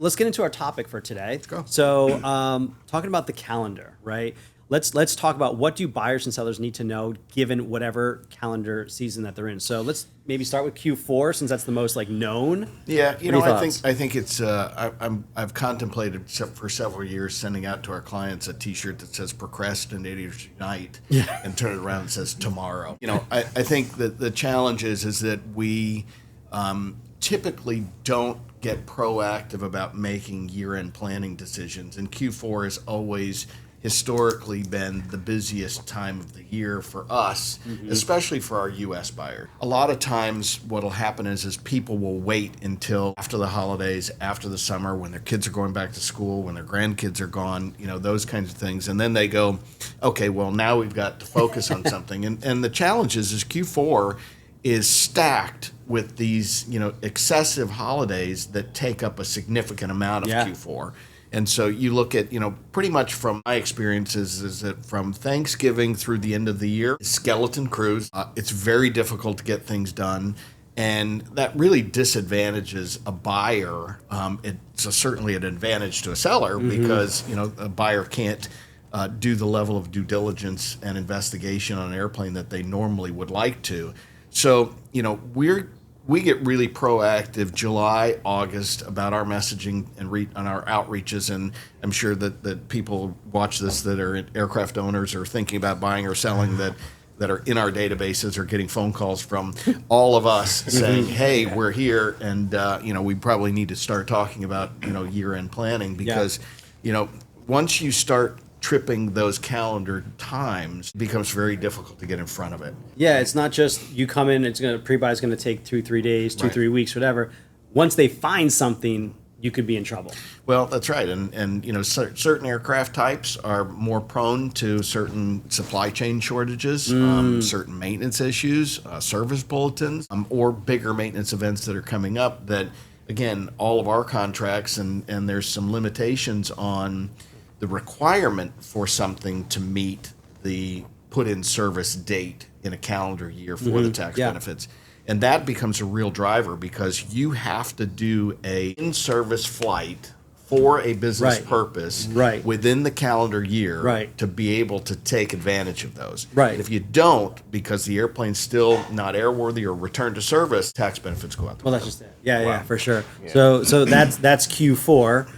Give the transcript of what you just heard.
Let's get into our topic for today. Let's go. So, talking about the calendar, right? Let's talk about what do buyers and sellers need to know given whatever calendar season that they're in. So let's maybe start with Q4 since that's the most like known. Yeah, What are your thoughts? I think it's I've contemplated for several years sending out to our clients a T-shirt that says "Procrastinators Unite" and turn it around and says "Tomorrow." I think that the challenge is that we typically don't get proactive about making year-end planning decisions, and Q4 has always historically been the busiest time of the year for us, especially for our U.S. buyer. A lot of times what will happen is people will wait until after the holidays, after the summer, when their kids are going back to school, when their grandkids are gone, those kinds of things. And then they go, okay, well, now we've got to focus on something. And the challenge is Q4 is stacked with these, excessive holidays that take up a significant amount of Q4. And so you look at, pretty much from my experiences is that from Thanksgiving through the end of the year, skeleton crews, it's very difficult to get things done. And that really disadvantages a buyer. It's certainly an advantage to a seller because, a buyer can't do the level of due diligence and investigation on an airplane that they normally would like to. So, we get really proactive July, August about our messaging and on our outreaches, and I'm sure that people watch this that are aircraft owners or thinking about buying or selling that are in our databases or getting phone calls from all of us saying, "Hey, we're here," and we probably need to start talking about year-end planning because once you start tripping those calendar times, it becomes very difficult to get in front of it. Yeah, it's not just you come in, pre-buy is going to take 2-3 days, 2-3 weeks, whatever. Once they find something, you could be in trouble. Well, that's right. And certain aircraft types are more prone to certain supply chain shortages, certain maintenance issues, service bulletins, or bigger maintenance events that are coming up that, again, all of our contracts and there's some limitations on the requirement for something to meet the put in service date in a calendar year for the tax benefits. And that becomes a real driver because you have to do a in-service flight for a business purpose within the calendar year to be able to take advantage of those. And if you don't, because the airplane's still not airworthy or returned to service, tax benefits go out the window. Well, that's just it. Yeah, for sure. So that's Q4.